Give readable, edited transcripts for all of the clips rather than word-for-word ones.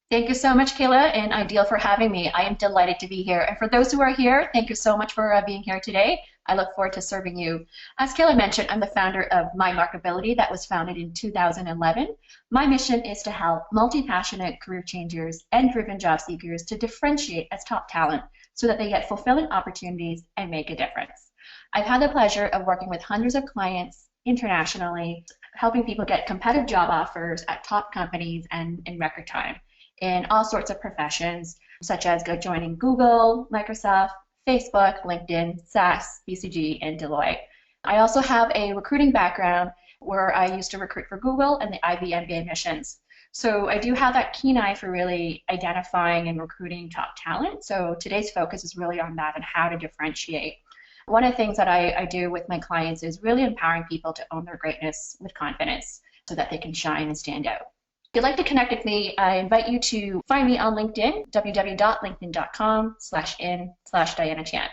Thank you so much, Kayla and Ideal, for having me. I am delighted to be here. And for those who are here, thank you so much for being here today. I look forward to serving you. As Kayla mentioned, I'm the founder of My Marketability that was founded in 2011. My mission is to help multi-passionate career changers and driven job seekers to differentiate as top talent so that they get fulfilling opportunities and make a difference. I've had the pleasure of working with hundreds of clients internationally, helping people get competitive job offers at top companies and in record time in all sorts of professions, such as joining Google, Microsoft, Facebook, LinkedIn, SAS, BCG, and Deloitte. I also have a recruiting background where I used to recruit for Google and the Ivey MBA missions. So I do have that keen eye for really identifying and recruiting top talent. So today's focus is really on that and how to differentiate. One of the things that I do with my clients is really empowering people to own their greatness with confidence so that they can shine and stand out. If you'd like to connect with me, I invite you to find me on LinkedIn, www.linkedin.com/in/Diana Chan.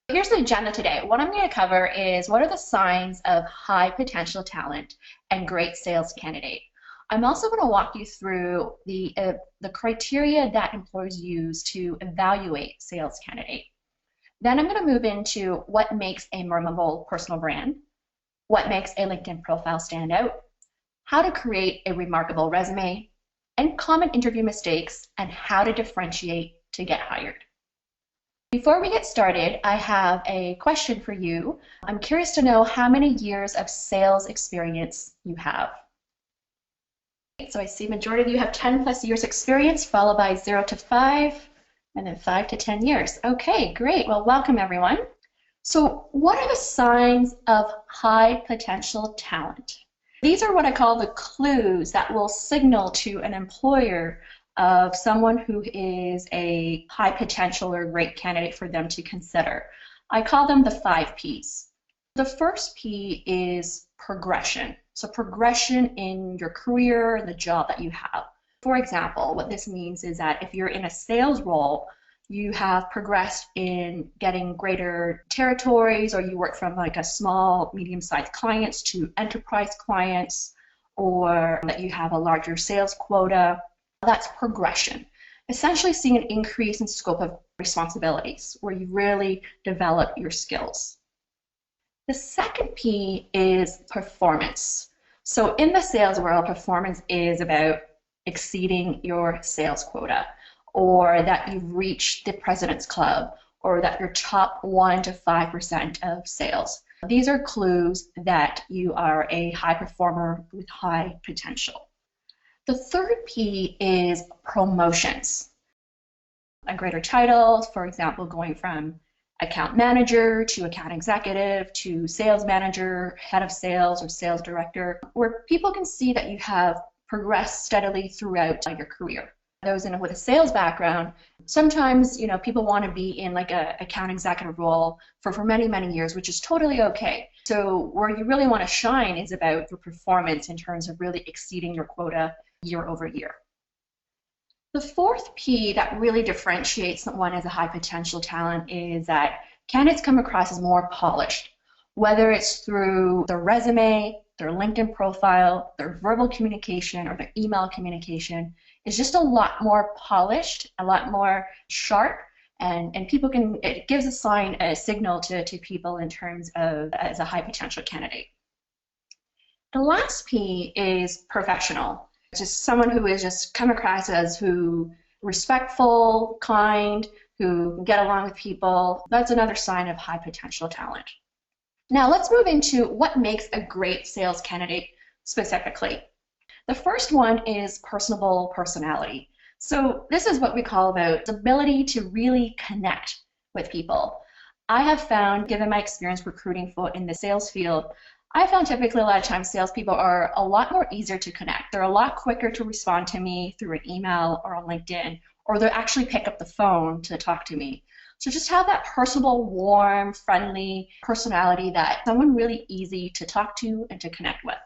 Here's the agenda today. What I'm going to cover is what are the signs of high potential talent and great sales candidate. I'm also going to walk you through the criteria that employers use to evaluate sales candidate. Then I'm going to move into what makes a memorable personal brand, what makes a LinkedIn profile stand out, how to create a remarkable resume, and common interview mistakes, and how to differentiate to get hired. Before we get started, I have a question for you. I'm curious to know how many years of sales experience you have. So I see majority of you have 10 plus years experience, followed by 0 to 5, and then 5 to 10 years. Okay, great. Well, welcome everyone. So what are the signs of high potential talent? These are what I call the clues that will signal to an employer of someone who is a high potential or great candidate for them to consider. I call them the 5 Ps. The first P is progression. So progression in your career, the job that you have. For example, what this means is that if you're in a sales role, you have progressed in getting greater territories, or you work from like a small, medium-sized clients to enterprise clients, or that you have a larger sales quota. That's progression. Essentially seeing an increase in scope of responsibilities where you really develop your skills. The second P is performance. So in the sales world, performance is about exceeding your sales quota, or that you've reached the President's Club, or that you're top 1 to 5% of sales. These are clues that you are a high performer with high potential. The third P is promotions. A greater title, for example, going from account manager to account executive to sales manager, head of sales, or sales director, where people can see that you have progressed steadily throughout your career. Those with a sales background, sometimes people want to be in like a account executive role for many, many years, which is totally okay. So where you really want to shine is about your performance in terms of really exceeding your quota year over year. The fourth P that really differentiates someone as a high potential talent is that candidates come across as more polished, whether it's through their resume, their LinkedIn profile, their verbal communication, or their email communication. Is just a lot more polished, a lot more sharp, and people it gives a signal to people in terms of as a high potential candidate. The last P is professional. Just someone who is just come across as who respectful, kind, who can get along with people. That's another sign of high potential talent. Now let's move into what makes a great sales candidate specifically. The first one is personable personality. So this is what we call about the ability to really connect with people. I have found, given my experience recruiting in the sales field, I found typically a lot of times salespeople are a lot more easier to connect. They're a lot quicker to respond to me through an email or on LinkedIn, or they'll actually pick up the phone to talk to me. So just have that personable, warm, friendly personality that someone really easy to talk to and to connect with.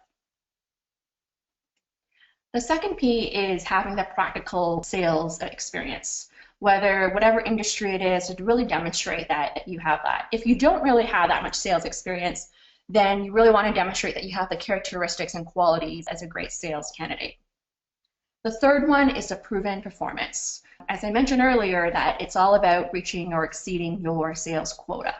The second P is having the practical sales experience, whatever industry it is, to really demonstrate that you have that. If you don't really have that much sales experience, then you really want to demonstrate that you have the characteristics and qualities as a great sales candidate. The third one is the proven performance. As I mentioned earlier, that it's all about reaching or exceeding your sales quota.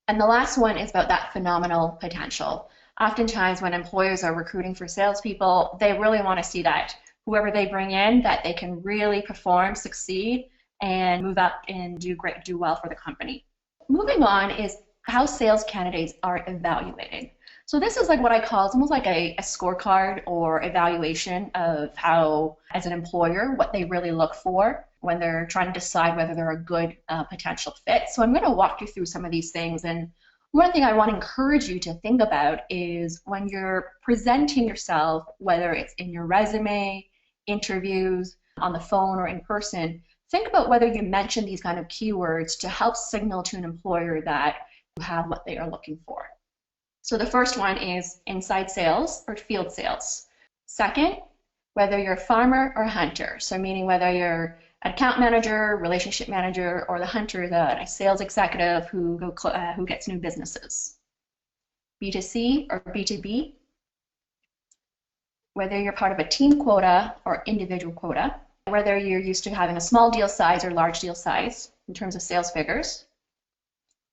And the last one is about that phenomenal potential. Oftentimes when employers are recruiting for salespeople, they really want to see that whoever they bring in, that they can really perform, succeed, and move up and do well for the company. Moving on is how sales candidates are evaluated. So this is like what I call, it's almost like a scorecard or evaluation of how, as an employer, what they really look for when they're trying to decide whether they're a good potential fit. So I'm going to walk you through some of these things. And one thing I want to encourage you to think about is when you're presenting yourself, whether it's in your resume, interviews, on the phone, or in person, think about whether you mention these kind of keywords to help signal to an employer that you have what they are looking for. So the first one is inside sales or field sales. Second, whether you're a farmer or a hunter. So meaning whether you're an account manager, relationship manager, or the hunter, a sales executive who gets new businesses. B2C or B2B, whether you're part of a team quota or individual quota, whether you're used to having a small deal size or large deal size in terms of sales figures,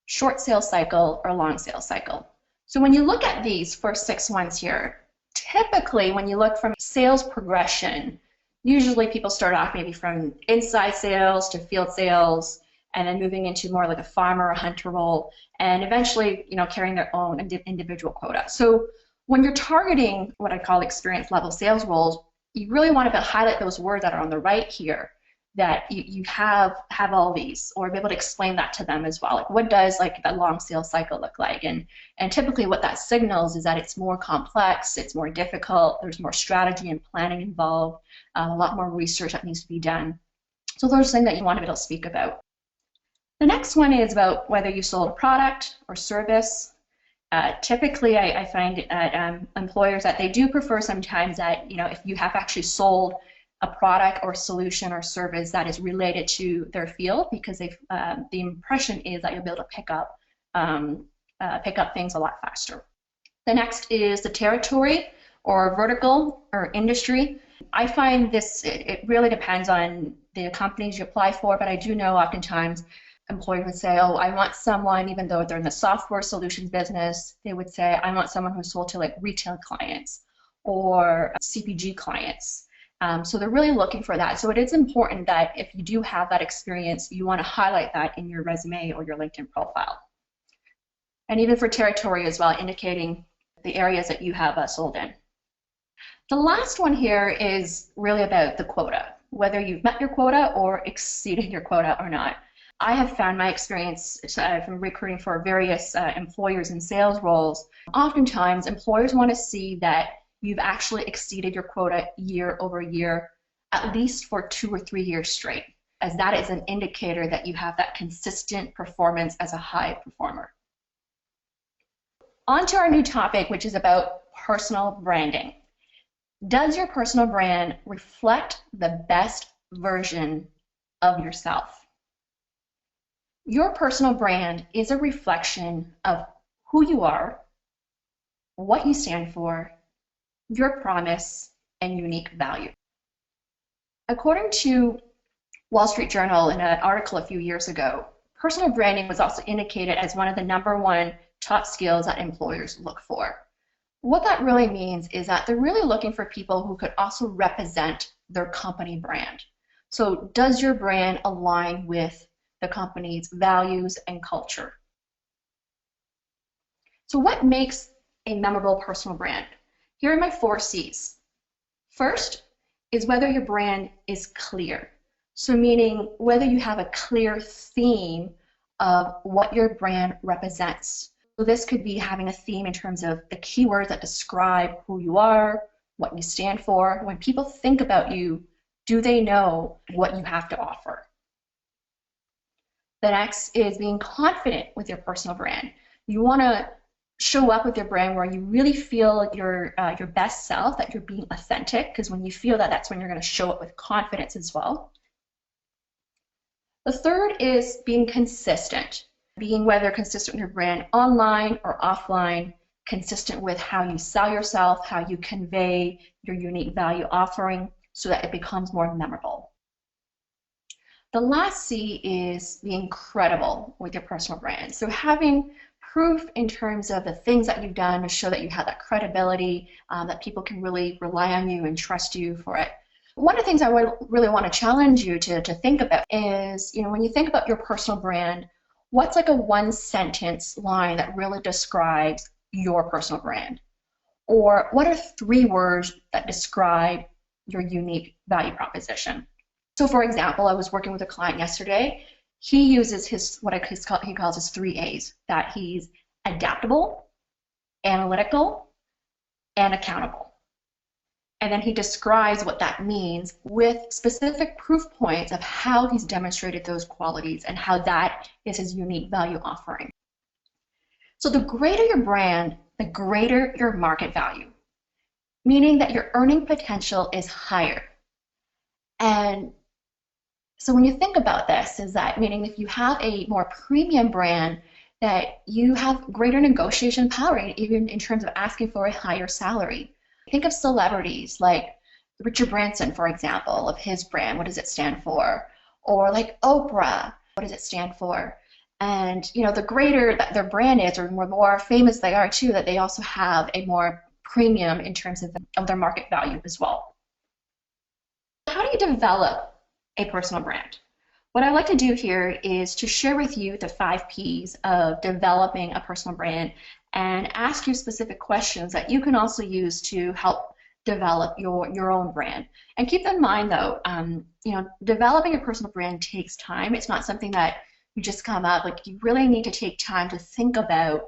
short sales cycle or long sales cycle. So when you look at these first 6 ones here, typically when you look from sales progression, usually people start off maybe from inside sales to field sales, and then moving into more like a farmer or hunter role, and eventually, carrying their own individual quota. So when you're targeting what I call experience level sales roles, you really want to highlight those words that are on the right here, that you have all these, or be able to explain that to them as well. Like, what does that long sales cycle look like? And typically what that signals is that it's more complex, it's more difficult, there's more strategy and planning involved, a lot more research that needs to be done. So those are things that you want to be able to speak about. The next one is about whether you sold a product or service. Typically, I find that employers that they do prefer sometimes that, if you have actually sold a product or solution or service that is related to their field, because the impression is that you'll be able to pick up things a lot faster. The next is the territory or vertical or industry. I find this, it really depends on the companies you apply for, but I do know oftentimes employers would say, oh, I want someone, even though they're in the software solutions business, they would say, I want someone who's sold to retail clients or CPG clients. So they're really looking for that. So it is important that if you do have that experience, you want to highlight that in your resume or your LinkedIn profile. And even for territory as well, indicating the areas that you have sold in. The last one here is really about the quota, whether you've met your quota or exceeded your quota or not. I have found my experience from recruiting for various employers in sales roles, oftentimes employers want to see that you've actually exceeded your quota year over year, at least for 2 or 3 years straight, as that is an indicator that you have that consistent performance as a high performer. On to our new topic, which is about personal branding. Does your personal brand reflect the best version of yourself? Your personal brand is a reflection of who you are, what you stand for, your promise, and unique value. According to Wall Street Journal in an article a few years ago, personal branding was also indicated as one of the #1 top skills that employers look for. What that really means is that they're really looking for people who could also represent their company brand. So does your brand align with the company's values and culture? So what makes a memorable personal brand? Here are my 4 C's. First is whether your brand is clear. So meaning whether you have a clear theme of what your brand represents. So this could be having a theme in terms of the keywords that describe who you are, what you stand for. When people think about you, do they know what you have to offer? The next is being confident with your personal brand. You want to show up with your brand where you really feel your best self, that you're being authentic, because when you feel that, that's when you're going to show up with confidence as well. The third is being consistent, being whether consistent with your brand online or offline, consistent with how you sell yourself, how you convey your unique value offering, so that it becomes more memorable. The last C is being credible with your personal brand. So having proof in terms of the things that you've done to show that you have that credibility, that people can really rely on you and trust you for it. One of the things I would really want to challenge you to think about is, when you think about your personal brand, what's like a one-sentence line that really describes your personal brand? Or what are 3 words that describe your unique value proposition? So for example, I was working with a client yesterday. He uses he calls his 3 A's, that he's adaptable, analytical, and accountable. And then he describes what that means with specific proof points of how he's demonstrated those qualities and how that is his unique value offering. So the greater your brand, the greater your market value, meaning that your earning potential is higher. And so when you think about this, is that meaning if you have a more premium brand, that you have greater negotiation power, even in terms of asking for a higher salary. Think of celebrities like Richard Branson, for example, of his brand. What does it stand for? Or like Oprah, what does it stand for? And the greater that their brand is, or the more famous they are too, that they also have a more premium in terms of their market value as well. How do you develop a personal brand? What I like to do here is to share with you the 5 P's of developing a personal brand and ask you specific questions that you can also use to help develop your own brand. And keep in mind though, developing a personal brand takes time. It's not something that you just come up, like you really need to take time to think about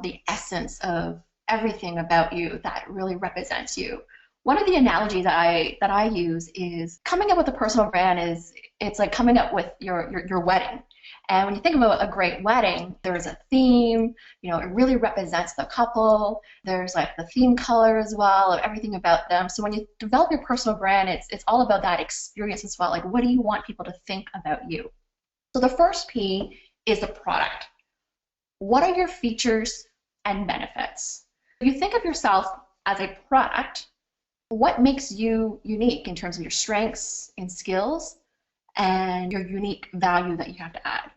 the essence of everything about you that really represents you. One of the analogies that I use is coming up with a personal brand it's like coming up with your wedding. And when you think about a great wedding, there's a theme, it really represents the couple. There's like the theme color as well, of everything about them. So when you develop your personal brand, it's all about that experience as well. Like, what do you want people to think about you? So the first P is the product. What are your features and benefits? If you think of yourself as a product, what makes you unique in terms of your strengths and skills and your unique value that you have to add?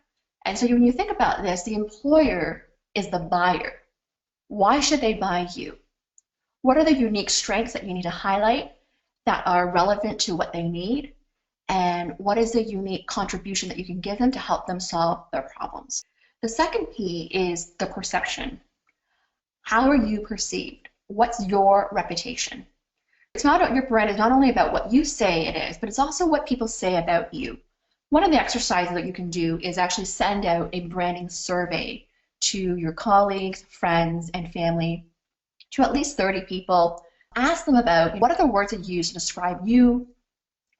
And so when you think about this, the employer is the buyer. Why should they buy you? What are the unique strengths that you need to highlight that are relevant to what they need? And what is the unique contribution that you can give them to help them solve their problems? The second P is the perception. How are you perceived? What's your reputation? Your brand is not only about what you say it is, but it's also what people say about you. One of the exercises that you can do is actually send out a branding survey to your colleagues, friends, and family, to at least 30 people. Ask them about what are the words that you use to describe you,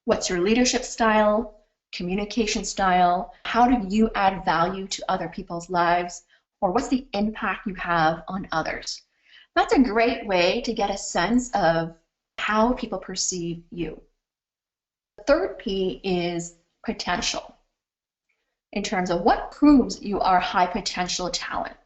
what's your leadership style, communication style, how do you add value to other people's lives, or what's the impact you have on others. That's a great way to get a sense of how people perceive you. The third P is potential, in terms of what proves you are high potential talent.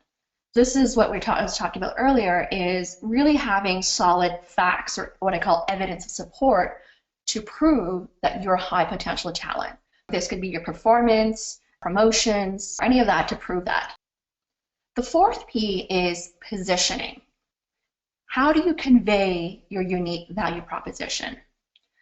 This is what I was talking about earlier, is really having solid facts, or what I call evidence of support, to prove that you're a high potential talent. This could be your performance, promotions, any of that to prove that. The fourth P is positioning. How do you convey your unique value proposition?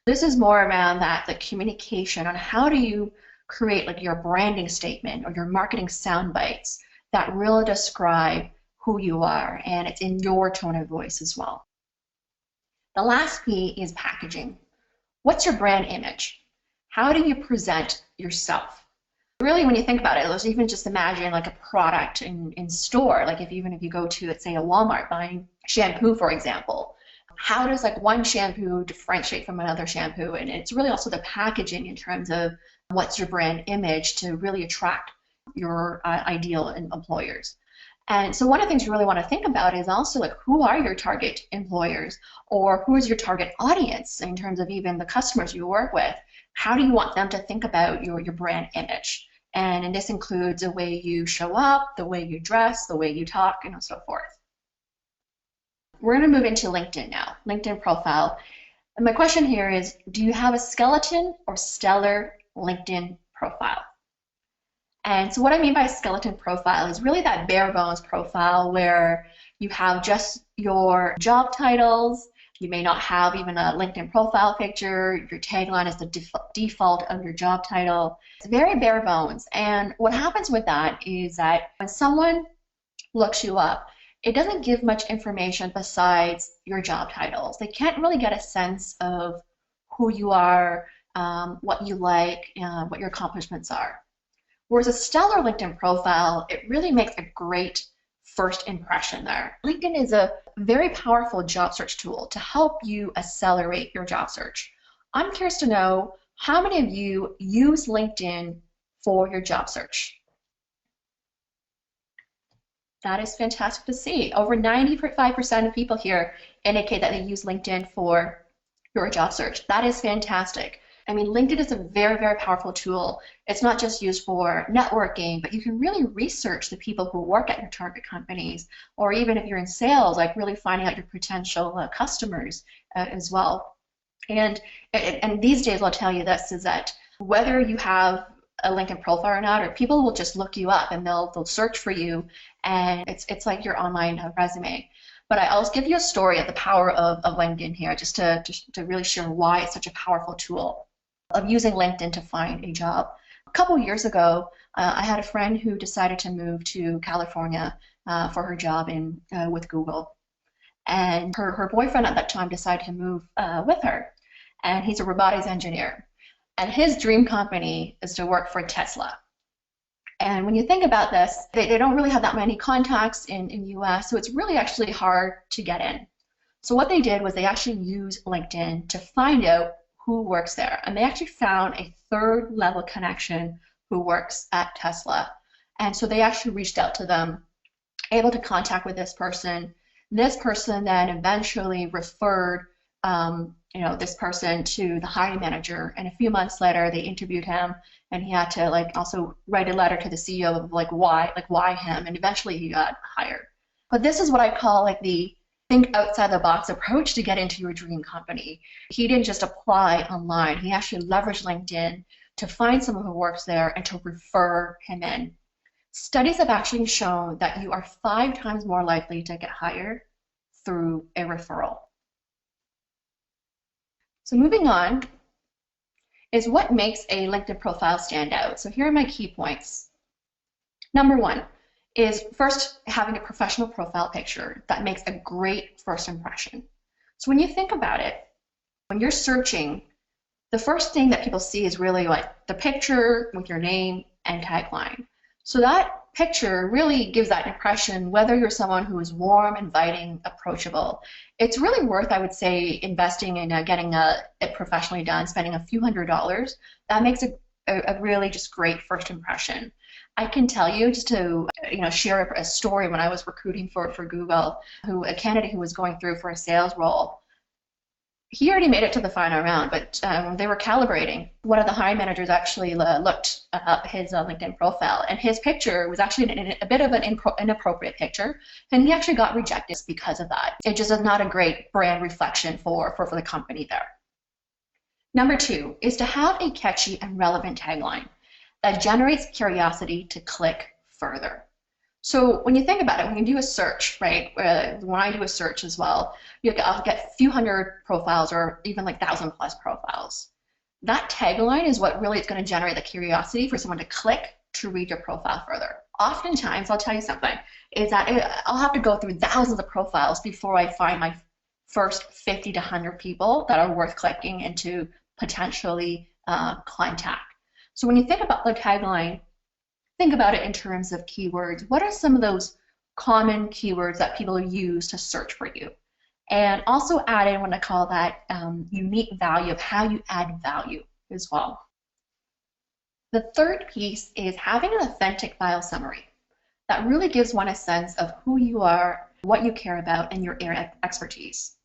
This is more around the communication on how do you create like your branding statement or your marketing sound bites that really describe who you are, and it's in your tone of voice as well. The last P is packaging. What's your brand image? How do you present yourself? Really, when you think about it, let's even just imagine like a product in store. Like even if you go to, let's say, a Walmart buying shampoo, for example, how does like one shampoo differentiate from another shampoo? And it's really also the packaging in terms of what's your brand image to really attract your ideal employers. And so one of the things you really want to think about is also like, who are your target employers, or who is your target audience in terms of even the customers you work with? How do you want them to think about your brand image? And this includes the way you show up, the way you dress, the way you talk, and so forth. We're going to move into LinkedIn now, LinkedIn profile. And my question here is, do you have a skeleton or stellar LinkedIn profile? And so what I mean by skeleton profile is really that bare bones profile where you have just your job titles. You may not have even a LinkedIn profile picture. Your tagline is the default of your job title. It's very bare bones. And what happens with that is that when someone looks you up, it doesn't give much information besides your job titles. They can't really get a sense of who you are, what you like, what your accomplishments are. Whereas a stellar LinkedIn profile, it really makes a great first impression there. LinkedIn is a very powerful job search tool to help you accelerate your job search. I'm curious to know how many of you use LinkedIn for your job search? That is fantastic to see. Over 95% of people here indicate that they use LinkedIn for your job search. That is fantastic. I mean, LinkedIn is a very, very powerful tool. It's not just used for networking, but you can really research the people who work at your target companies, or even if you're in sales, like really finding out your potential customers as well. And these days, I'll tell you this, is that whether you have a LinkedIn profile or not, or people will just look you up and they'll search for you, and it's like your online resume. But I'll give you a story of the power of LinkedIn here, just to really share why it's such a powerful tool of using LinkedIn to find a job. A couple years ago, I had a friend who decided to move to California for her job with Google. And her boyfriend at that time decided to move with her. And he's a robotics engineer. And his dream company is to work for Tesla. And when you think about this, they don't really have that many contacts in US, so it's really actually hard to get in. So what they did was they actually used LinkedIn to find out who works there. And they actually found a third level connection who works at Tesla. And so they actually reached out to them, able to contact with this person. This person then eventually referred this person to the hiring manager, and a few months later they interviewed him, and he had to also write a letter to the CEO of why him, and eventually he got hired. But this is what I call the think outside the box approach to get into your dream company. He didn't just apply online, he actually leveraged LinkedIn to find someone who works there and to refer him in. Studies have actually shown that you are 5 times more likely to get hired through a referral. So moving on is what makes a LinkedIn profile stand out. So here are my key points. Number 1 is first having a professional profile picture that makes a great first impression. So when you think about it, when you're searching, the first thing that people see is really the picture with your name and tagline. So that picture really gives that impression whether you're someone who is warm, inviting, approachable. It's really worth, I would say, investing in getting it professionally done, spending a few $100s. That makes a really just great first impression. I can tell you, just to share a story, when I was recruiting for Google, a candidate who was going through for a sales role, he already made it to the final round, but they were calibrating. One of the hiring managers actually looked up his LinkedIn profile, and his picture was actually a bit of an inappropriate picture, and he actually got rejected because of that. It just is not a great brand reflection for the company there. Number 2 is to have a catchy and relevant tagline that generates curiosity to click further. So when you think about it, when you do a search, right, when I do a search as well, I'll get a few hundred profiles or even 1,000+ profiles. That tagline is what really is going to generate the curiosity for someone to click to read your profile further. Oftentimes, I'll tell you something, is that I'll have to go through thousands of profiles before I find my first 50 to 100 people that are worth clicking into potentially contact. So when you think about the tagline, think about it in terms of keywords. What are some of those common keywords that people use to search for you? And also add in what I call that unique value of how you add value as well. The third piece is having an authentic bio summary that really gives one a sense of who you are, what you care about, and your area of expertise.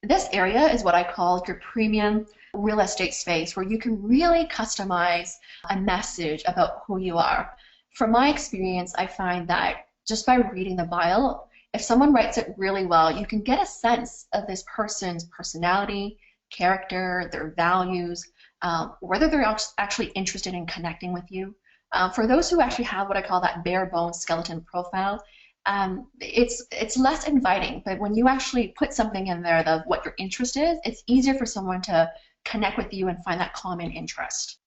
This area is what I call your premium real estate space, where you can really customize a message about who you are. From my experience, I find that just by reading the bio, if someone writes it really well, you can get a sense of this person's personality, character, their values, whether they're actually interested in connecting with you. For those who actually have what I call that bare bones skeleton profile, it's less inviting, but when you actually put something in there of what your interest is, it's easier for someone to connect with you and find that common interest.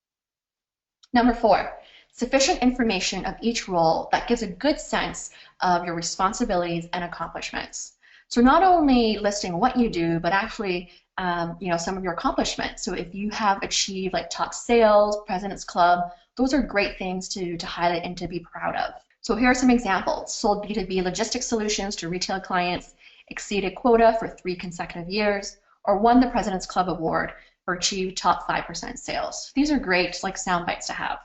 Number 4, sufficient information of each role that gives a good sense of your responsibilities and accomplishments. So not only listing what you do, but actually some of your accomplishments. So if you have achieved like top sales, President's Club, those are great things to highlight and to be proud of. So here are some examples. Sold B2B logistics solutions to retail clients, exceeded quota for 3 consecutive years, or won the President's Club Award or achieved top 5% sales. These are great like sound bites to have.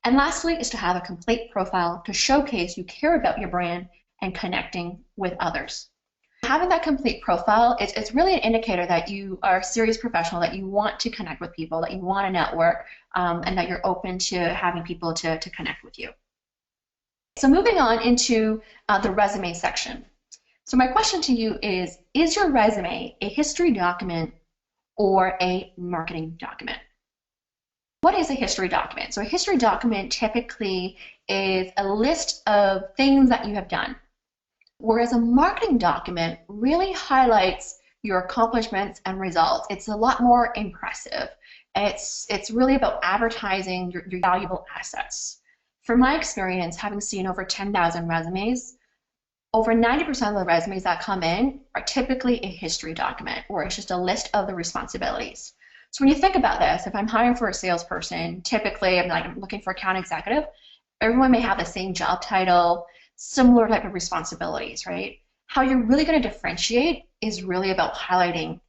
And lastly is to have a complete profile to showcase you care about your brand and connecting with others. Having that complete profile, it's really an indicator that you are a serious professional, that you want to connect with people, that you want to network, and that you're open to having people to connect with you. So moving on into the resume section. So my question to you is your resume a history document or a marketing document? What is a history document? So a history document typically is a list of things that you have done, whereas a marketing document really highlights your accomplishments and results. It's a lot more impressive. It's really about advertising your valuable assets. From my experience, having seen over 10,000 resumes, over 90% of the resumes that come in are typically a history document, or it's just a list of the responsibilities. So when you think about this, if I'm hiring for a salesperson, typically I'm looking for account executive, everyone may have the same job title, similar type of responsibilities, right? How you're really going to differentiate is really about highlighting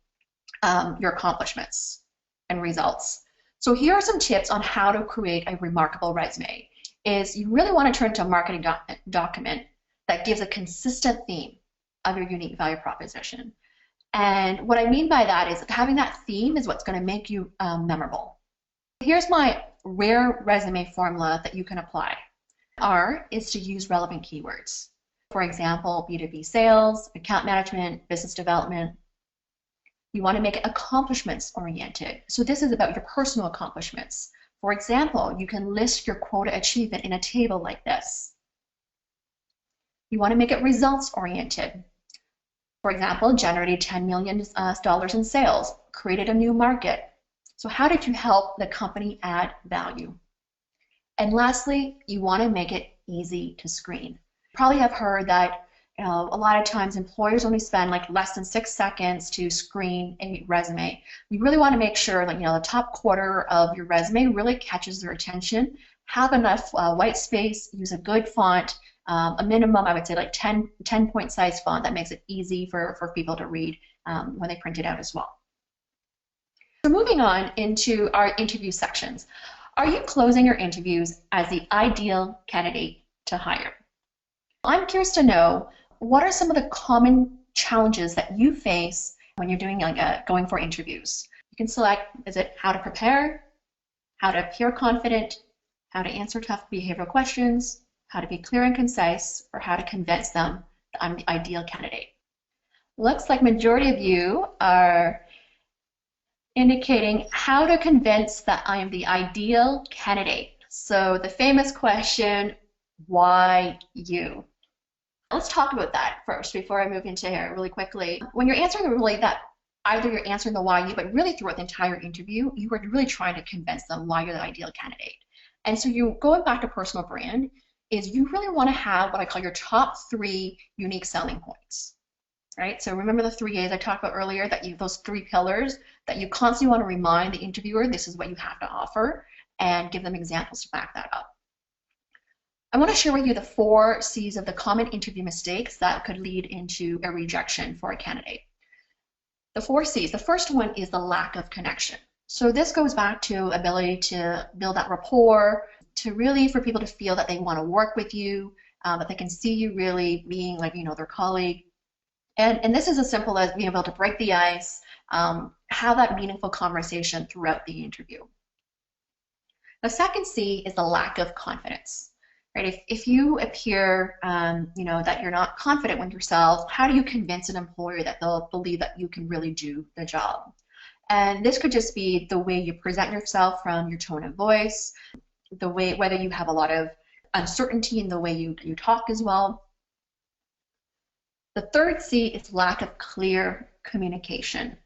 your accomplishments and results. So here are some tips on how to create a remarkable resume. Is you really want to turn to a marketing document that gives a consistent theme of your unique value proposition. And what I mean by that is having that theme is what's going to make you memorable. Here's my rare resume formula that you can apply. R is to use relevant keywords. For example, B2B sales, account management, business development. You want to make it accomplishments oriented. So this is about your personal accomplishments. For example, you can list your quota achievement in a table like this. You want to make it results oriented. For example, generated $10 million in sales, created a new market. So how did you help the company add value? And lastly, you want to make it easy to screen. You probably have heard that a lot of times employers only spend like less than 6 seconds to screen a resume. You really want to make sure that the top quarter of your resume really catches their attention. Have enough white space, use a good font, a minimum, I would say like 10 point size font that makes it easy for people to read when they print it out as well. So moving on into our interview sections. Are you closing your interviews as the ideal candidate to hire? I'm curious to know, what are some of the common challenges that you face when you're doing going for interviews? You can select, is it how to prepare, how to appear confident, how to answer tough behavioral questions, how to be clear and concise, or how to convince them that I'm the ideal candidate. Looks like majority of you are indicating how to convince that I am the ideal candidate. So the famous question, why you? Let's talk about that first before I move into here really quickly. When you're answering really that, either you're answering the why you, but really throughout the entire interview, you are really trying to convince them why you're the ideal candidate. And so you going back to personal brand is you really want to have what I call your top 3 unique selling points. Right? So remember the 3 A's I talked about earlier, that those 3 pillars that you constantly want to remind the interviewer this is what you have to offer, and give them examples to back that up. I want to share with you the 4 C's of the common interview mistakes that could lead into a rejection for a candidate. The 4 C's, the first one is the lack of connection. So this goes back to ability to build that rapport, to really for people to feel that they want to work with you, that they can see you really being like their colleague. And this is as simple as being able to break the ice, have that meaningful conversation throughout the interview. The second C is the lack of confidence. right? If you appear, that you're not confident with yourself, how do you convince an employer that they'll believe that you can really do the job? And this could just be the way you present yourself from your tone of voice, the way, whether you have a lot of uncertainty in the way you talk as well. The third C is lack of clear communication.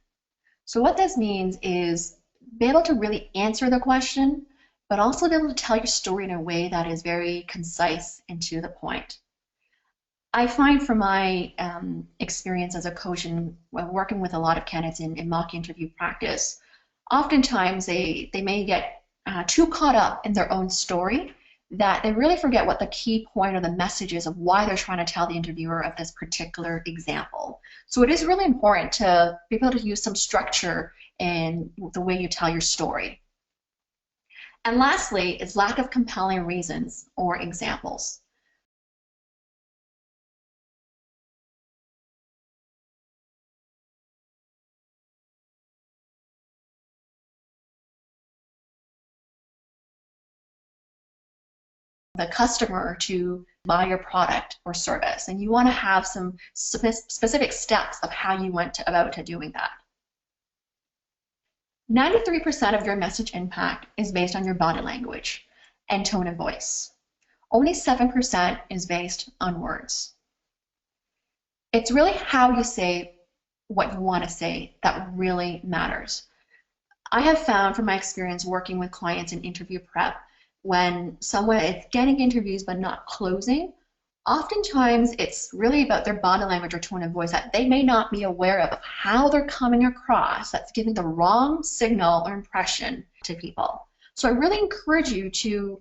So what this means is be able to really answer the question, but also be able to tell your story in a way that is very concise and to the point. I find from my experience as a coach and working with a lot of candidates in mock interview practice, oftentimes they may get too caught up in their own story that they really forget what the key point or the message is of why they're trying to tell the interviewer of this particular example. So it is really important to be able to use some structure in the way you tell your story. And lastly is lack of compelling reasons or examples. The customer to buy your product or service, and you want to have some specific steps of how you went about doing that. 93% of your message impact is based on your body language and tone of voice. Only 7% is based on words. It's really how you say what you want to say that really matters. I have found from my experience working with clients in interview prep, when someone is getting interviews but not closing, oftentimes it's really about their body language or tone of voice that they may not be aware of how they're coming across, that's giving the wrong signal or impression to people. So I really encourage you to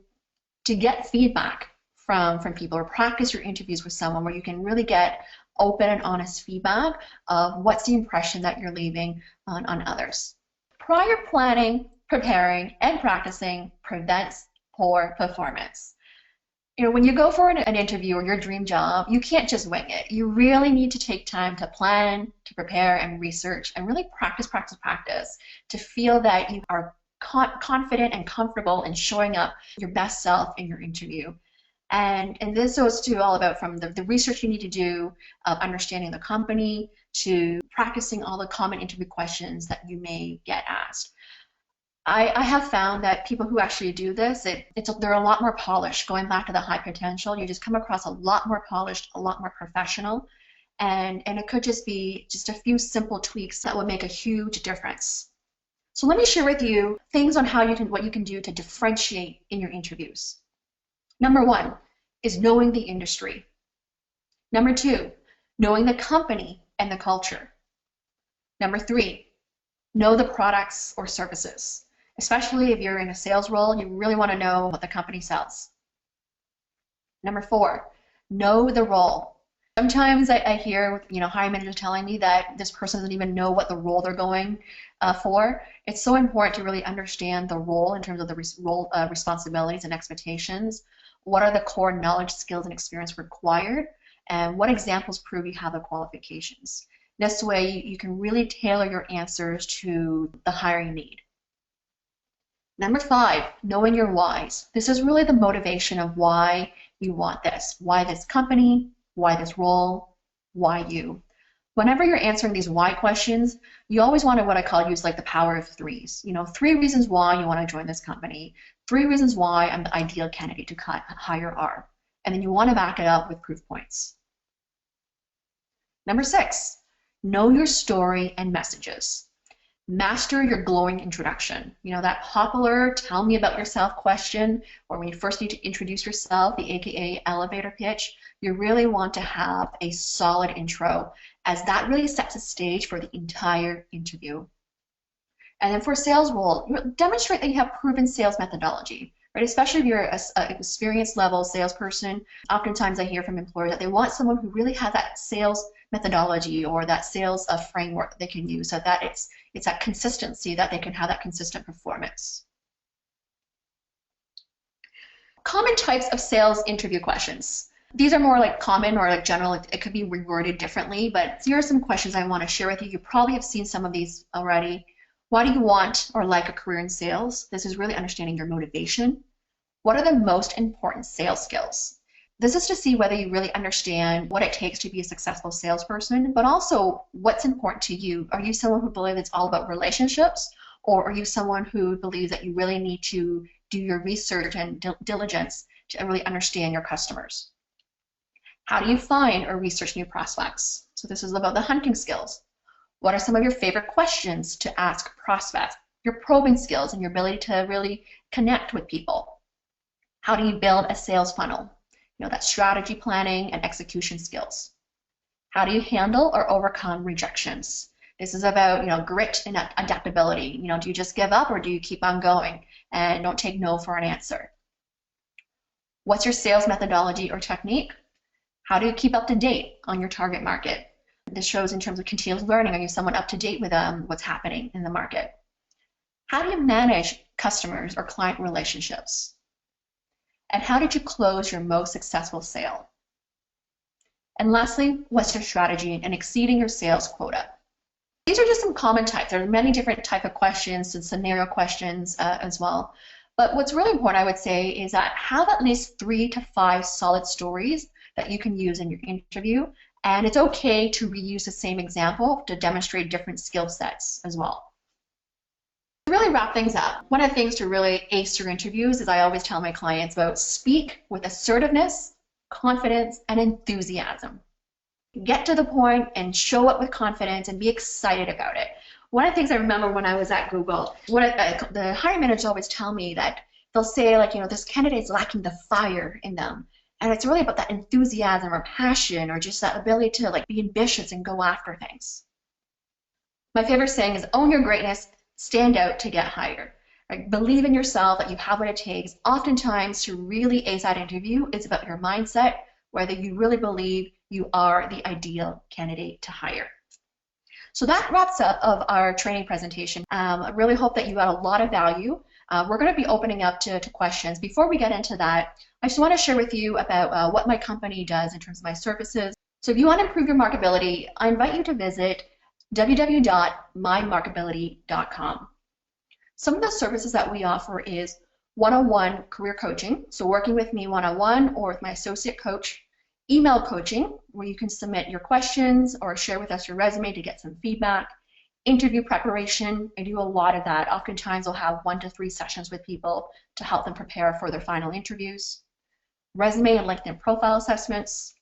get feedback from people, or practice your interviews with someone where you can really get open and honest feedback of what's the impression that you're leaving on others. Prior planning, preparing, and practicing prevents poor performance. When you go for an interview or your dream job, you can't just wing it. You really need to take time to plan, to prepare, and research, and really practice to feel that you are confident and comfortable in showing up your best self in your interview. And this goes to all about from the research you need to do, of understanding the company, to practicing all the common interview questions that you may get asked. I have found that people who actually do this, they're a lot more polished. Going back to the high potential, you just come across a lot more polished, a lot more professional, and it could just be just a few simple tweaks that would make a huge difference. So let me share with you things on what you can do to differentiate in your interviews. Number one is knowing the industry. Number two, knowing the company and the culture. Number three, know the products or services. Especially if you're in a sales role, you really want to know what the company sells. Number four, know the role. Sometimes I hear hiring managers telling me that this person doesn't even know what the role they're going for. It's so important to really understand the role in terms of the role responsibilities and expectations. What are the core knowledge, skills, and experience required? And what examples prove you have the qualifications? This way you can really tailor your answers to the hiring need. Number five, knowing your whys. This is really the motivation of why you want this. Why this company, why this role, why you. Whenever you're answering these why questions, you always want to, what I call, use like the power of threes. 3 reasons why you want to join this company. 3 reasons why I'm the ideal candidate to hire R. And then you want to back it up with proof points. Number 6, know your story and messages. Master your glowing introduction. That popular tell me about yourself question, or when you first need to introduce yourself, the AKA elevator pitch, you really want to have a solid intro, as that really sets the stage for the entire interview. And then for a sales role, demonstrate that you have proven sales methodology, right? Especially if you're an experienced level salesperson. Oftentimes I hear from employers that they want someone who really has that sales methodology or that sales framework that they can use, so that it's that consistency, that they can have that consistent performance. Common types of sales interview questions. These are more like common or like general. It could be reworded differently, but here are some questions I want to share with you. You probably have seen some of these already. Why do you want or like a career in sales? This is really understanding your motivation. What are the most important sales skills? This is to see whether you really understand what it takes to be a successful salesperson, but also what's important to you. Are you someone who believes it's all about relationships, or are you someone who believes that you really need to do your research and diligence to really understand your customers? How do you find or research new prospects? So this is about the hunting skills. What are some of your favorite questions to ask prospects? Your probing skills and your ability to really connect with people. How do you build a sales funnel? That strategy planning and execution skills. How do you handle or overcome rejections? This is about grit and adaptability. Do you just give up, or do you keep on going and don't take no for an answer? What's your sales methodology or technique? How do you keep up to date on your target market? This shows in terms of continuous learning. Are you someone up to date with what's happening in the market? How do you manage customers or client relationships? And how did you close your most successful sale? And lastly, what's your strategy in exceeding your sales quota? These are just some common types. There are many different types of questions and scenario questions as well. But what's really important, I would say, is that have at least 3 to 5 solid stories that you can use in your interview. And it's okay to reuse the same example to demonstrate different skill sets as well. To really wrap things up, one of the things to really ace your interviews is I always tell my clients about speak with assertiveness, confidence, and enthusiasm. Get to the point and show up with confidence and be excited about it. One of the things I remember when I was at Google, the hiring managers always tell me that they'll say, this candidate's lacking the fire in them. And it's really about that enthusiasm or passion or just that ability to be ambitious and go after things. My favorite saying is own your greatness, stand out to get hired. Right? Believe in yourself that you have what it takes. Oftentimes to really ace that interview, it's about your mindset, whether you really believe you are the ideal candidate to hire. So that wraps up of our training presentation. I really hope that you got a lot of value. We're going to be opening up to questions. Before we get into that, I just want to share with you about what my company does in terms of my services. So if you want to improve your marketability, I invite you to visit www.mymarketability.com. Some of the services that we offer is one-on-one career coaching, so working with me one-on-one or with my associate coach, email coaching, where you can submit your questions or share with us your resume to get some feedback, interview preparation. I do a lot of that. Oftentimes I'll have 1 to 3 sessions with people to help them prepare for their final interviews, resume and LinkedIn profile assessments,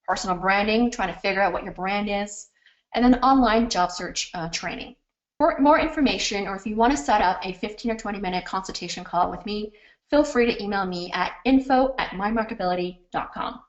personal branding, trying to figure out what your brand is, and then online job search training. For more information, or if you want to set up a 15 or 20-minute consultation call with me, feel free to email me at info@mymarketability.com.